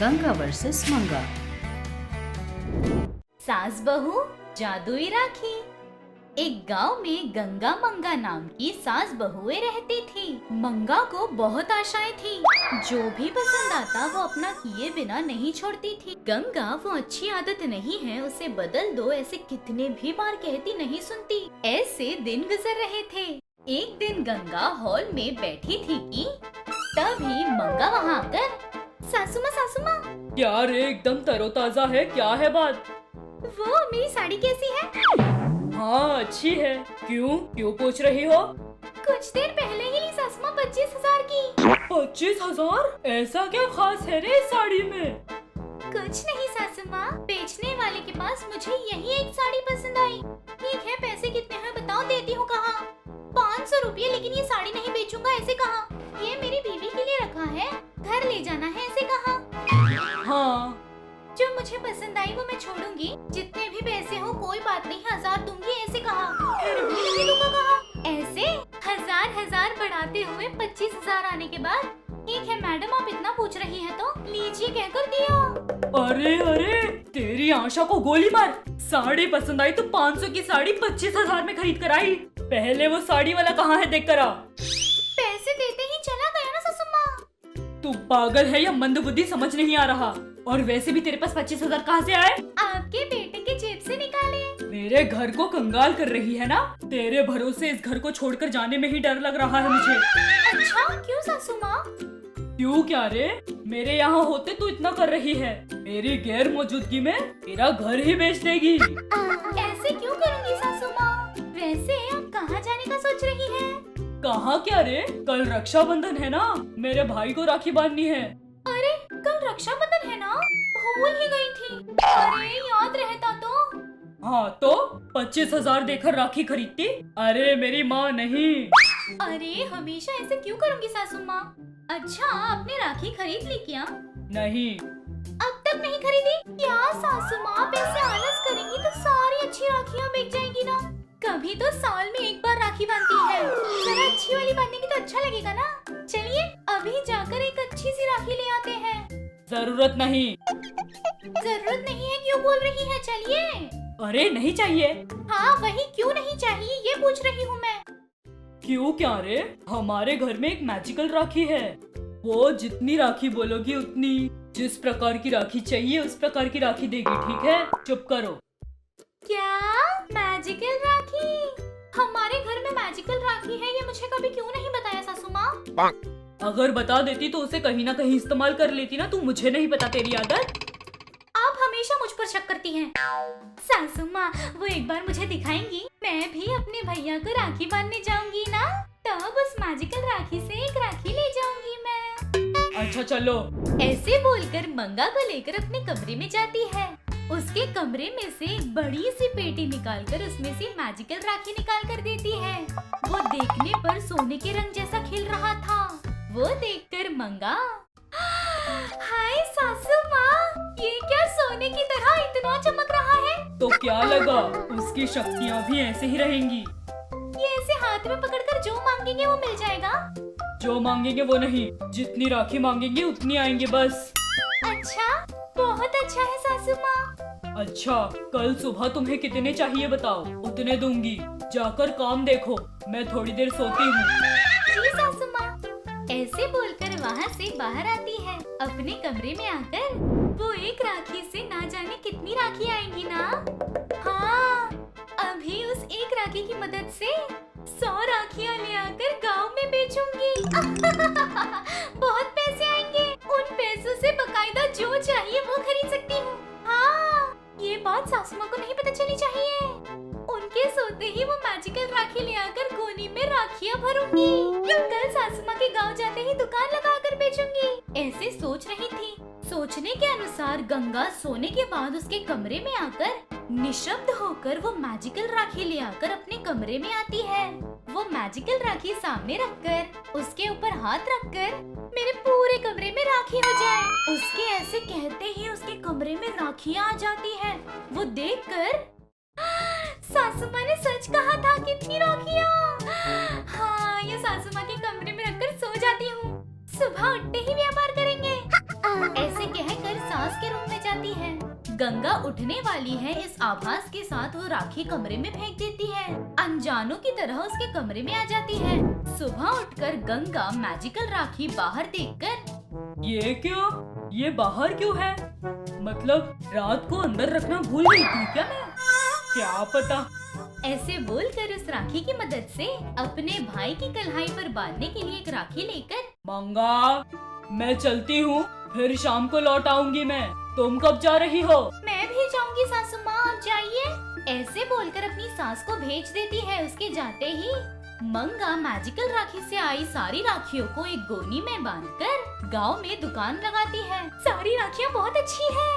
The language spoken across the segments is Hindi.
गंगा वर्सेस मंगा। सास बहू जादुई राखी। एक गांव में गंगा मंगा नाम की सास बहुएं रहती थी। मंगा को बहुत आशाएं थी। जो भी पसंद आता वो अपना किए बिना नहीं छोड़ती थी। गंगा वो अच्छी आदत नहीं है, उसे बदल दो ऐसे कितने भी बार कहती नहीं सुनती। ऐसे दिन गुजर रहे थे। एक दिन गंगा हॉल में बैठी थी कि तभी मंगा वहाँ आकर सासू माँ क्या रे, एकदम तरोताजा है, क्या है बात? वो मेरी साड़ी कैसी है? हाँ अच्छी है। क्यों पूछ रही हो? कुछ देर पहले ही ली सासू माँ 25,000 की। 25,000? ऐसा क्या खास है रे इस साड़ी में? कुछ नहीं सासू माँ, बेचने वाले के पास मुझे यही एक साड़ी पसंद आई। ठीक है, पैसे कितने हैं बताओ, देती हूँ। कहाँ? 500 रुपये, लेकिन ये साड़ी नहीं बेचूंगा ऐसे कहा। ये मेरी बीवी के लिए रखा है, घर ले जाना है ऐसे कहा। हाँ जो मुझे पसंद आई वो मैं छोड़ूंगी, जितने भी पैसे हो कोई बात नहीं, 1000 दूंगी ऐसे कहा। फिर भी नहीं दूंगा कहा। ऐसे हजार बढ़ाते हुए 25,000 आने के बाद, ठीक है मैडम आप इतना पूछ रही है तो लीजिए कहकर दिया। अरे तेरी आशा को गोली मार। साड़ी पसंद आई तो 500 की साड़ी 25,000 में खरीद कर आई। पहले वो साड़ी वाला कहाँ है देख कर आ। पैसे देते ही चला गया ना सासू माँ। तू पागल है या मंदबुद्धि समझ नहीं आ रहा। और वैसे भी तेरे पास 25,000 कहाँ से आए? आपके बेटे के जेब से निकाले। मेरे घर को कंगाल कर रही है ना। तेरे भरोसे इस घर को छोड़कर जाने में ही डर लग रहा है मुझे। अच्छा क्यों सासू माँ? क्यों क्या रे, मेरे यहाँ होते तू इतना कर रही है, मेरी गैर मौजूदगी में तेरा घर ही बेच देगी। ऐसे क्यों करूँगी सासू माँ? वैसे आप कहाँ जाने का सोच रही है? कहाँ क्या रे, कल रक्षाबंधन है ना, मेरे भाई को राखी बांधनी है। अरे कल रक्षाबंधन है ना, भूल ही गई थी। अरे याद रहता तो। हाँ तो 25,000 देकर राखी खरीदती। अरे मेरी माँ नहीं। अरे हमेशा ऐसे क्यों करूँगी सासू माँ? अच्छा आपने राखी खरीद ली क्या? नहीं। अब तक नहीं खरीदी? क्या सासू माँ, आप ऐसे आलस करेंगी तो सारी अच्छी राखियाँ बिक जाएंगी ना। कभी तो साल में एक बार राखी बांधती है, जरा अच्छी वाली बांधेंगी तो अच्छा लगेगा ना। चलिए अभी जाकर एक अच्छी सी राखी ले आते हैं। जरूरत नहीं। जरूरत नहीं है क्यों बोल रही है? चलिए। अरे नहीं चाहिए। हाँ वही, क्यों नहीं चाहिए ये पूछ रही हूँ मैं। क्यों क्या रे, हमारे घर में एक मैजिकल राखी है। वो जितनी राखी बोलोगी उतनी, जिस प्रकार की राखी चाहिए उस प्रकार की राखी देगी, ठीक है? चुप करो। क्या मैजिकल राखी? हमारे घर में मैजिकल राखी है, ये मुझे कभी क्यों नहीं बताया सासू माँ? अगर बता देती तो उसे कहीं ना कहीं इस्तेमाल कर लेती ना। तू मुझे नहीं पता तेरी आदत। आप हमेशा मुझ पर शक करती हैं। सासू माँ वो एक बार मुझे दिखाएंगी, मैं भी अपने भैया को राखी बांधने जाऊंगी ना, तब उस मैजिकल राखी से एक राखी ले जाऊंगी मैं। अच्छा चलो। ऐसे बोलकर मंगा को लेकर अपने कमरे में जाती है। उसके कमरे में से एक बड़ी सी पेटी निकालकर उसमें से मैजिकल राखी निकाल कर देती है। वो देखने पर सोने के रंग जैसा खिल रहा था। वो देखकर मंगा, हाय सासू माँ, ये क्या सोने की तरह इतना चमक रहा है? तो क्या लगा, उसकी शक्तियाँ भी ऐसे ही रहेंगी। ये ऐसे हाथ में पकड़कर जो मांगेंगे वो मिल जाएगा? जो मांगेंगे वो नहीं, जितनी राखी मांगेंगे उतनी आएंगे बस। अच्छा बहुत अच्छा है सासू माँ। अच्छा कल सुबह तुम्हें कितने चाहिए बताओ, उतने दूंगी। जाकर काम देखो, मैं थोड़ी देर सोती हूँ। जी सासू माँ। ऐसे बोलकर वहाँ से बाहर आती है। अपने कमरे में आकर वो एक राखी से ना जाने कितनी राखी आएंगी ना। हाँ अभी उस एक राखी की मदद से 100 राखियाँ ले आकर गाँव में बेचूंगी। बहुत पैसे आएंगे, उन पैसों से बकायदा जो चाहिए वो खरीद सकती हूँ। हाँ ये बात सासू माँ को नहीं पता चलनी चाहिए। उनके सोते ही वो मैजिकल राखी ले आकर कोने में राखियाँ भरूंगी। कल सासू माँ के गाँव जाते ही दुकान लगा कर बेचूंगी। ऐसे सोच रही थी। सोचने के अनुसार गंगा सोने के बाद उसके कमरे में आकर निशब्द होकर वो मैजिकल राखी ले आकर अपने कमरे में आती है। वो मैजिकल राखी सामने रखकर उसके ऊपर हाथ रखकर मेरे पूरे कमरे में राखी हो जाए। उसके ऐसे कहते ही उसके कमरे में राखियाँ आ जाती है। वो देखकर सासू माँ ने सच कहा था, कितनी राखियाँ। हाँ ये सासू माँ के कमरे में रखकर सो जाती हूँ, सुबह उठते ही व्यापार करेंगे। ऐसे कहकर गंगा उठने वाली है, इस आभास के साथ वो राखी कमरे में फेंक देती है। अनजानों की तरह उसके कमरे में आ जाती है। सुबह उठकर गंगा मैजिकल राखी बाहर देखकर, ये क्यों? ये बाहर क्यों है? मतलब रात को अंदर रखना भूल गई थी क्या मैं? क्या पता। ऐसे बोलकर उस राखी की मदद से अपने भाई की कलाई पर बांधने के लिए एक राखी लेकर, मंगा, मैं चलती हूँ, फिर शाम को लौट आऊंगी मैं। तुम कब जा रही हो? मैं भी जाऊंगी सासू माँ, आप जाइए। ऐसे बोलकर अपनी सास को भेज देती है। उसके जाते ही मंगा मैजिकल राखी से आई सारी राखियों को एक गोनी में बांधकर गांव में दुकान लगाती है। सारी राखियाँ बहुत अच्छी है,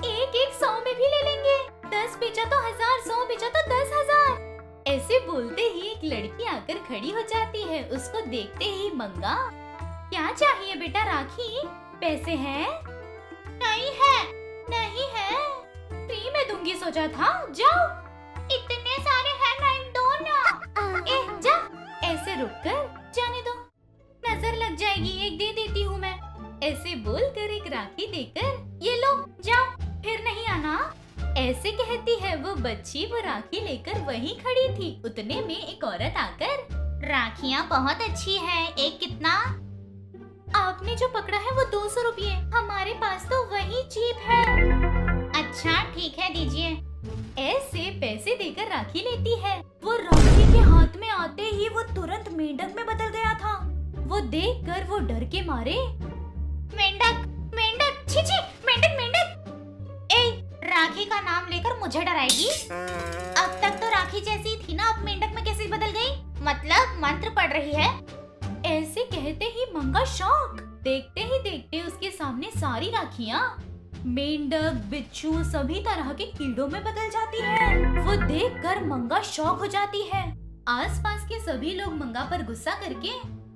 एक एक 100 में भी ले लेंगे। 10 बेचा तो 1000, 100 बेचा तो 10,000। ऐसे बोलते ही एक लड़की आकर खड़ी हो जाती है। उसको देखते ही मंगा, क्या चाहिए बेटा? राखी? पैसे हैं? नहीं है, नहीं है। फ्री में दूंगी सोचा था, जाओ। इतने सारे हैं नहीं, दो ना। जा। ऐसे रुककर, जाने दो, नजर लग जाएगी, एक दे देती हूँ मैं। ऐसे बोलकर एक राखी देकर, ये लो, जाओ, फिर नहीं आना। ऐसे कहती है वो बच्ची। वो राखी लेकर वहीं खड़ी थी। उतने में एक औरत आकर, राखियाँ बहुत अच्छी है, एक कितना? आपने जो पकड़ा है वो 200 रुपये, हमारे पास तो वही चीप है। अच्छा ठीक है, दीजिए। ऐसे पैसे देकर राखी लेती है। वो राखी के हाथ में आते ही वो तुरंत मेंढक में बदल गया था। वो देखकर वो डर के मारे, मेंढक, मेंढक, छी छी, मेंढक, मेंढक। ए, राखी का नाम लेकर मुझे डराएगी? अब तक तो राखी जैसी थी ना, अब मेंढक में कैसे बदल गई? मतलब मंत्र पढ़ रही है? ऐसे कहते ही मंगा शॉक। देखते ही देखते उसके सामने सारी राखियाँ मेंढक, बिच्छू, सभी तरह के कीड़ों में बदल जाती है। वो देखकर मंगा शॉक हो जाती है। आसपास के सभी लोग मंगा पर गुस्सा करके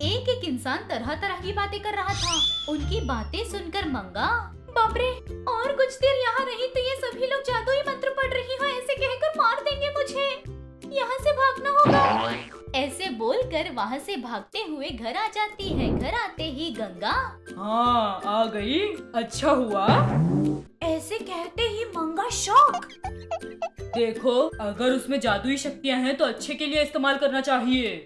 एक एक इंसान तरह तरह की बातें कर रहा था। उनकी बातें सुनकर मंगा, बाप रे, और कुछ देर यहाँ रही तो ये सभी लोग जादुई मंत्र पढ़ रही हो ऐसे कहकर मार देंगे मुझे, यहाँ से भागना होगा। ऐसे बोलकर वहाँ से भागते हुए घर आ जाती है। घर आते ही गंगा, हाँ आ गई, अच्छा हुआ। ऐसे कहते ही मंगा शॉक। देखो, अगर उसमें जादुई शक्तियाँ हैं तो अच्छे के लिए इस्तेमाल करना चाहिए।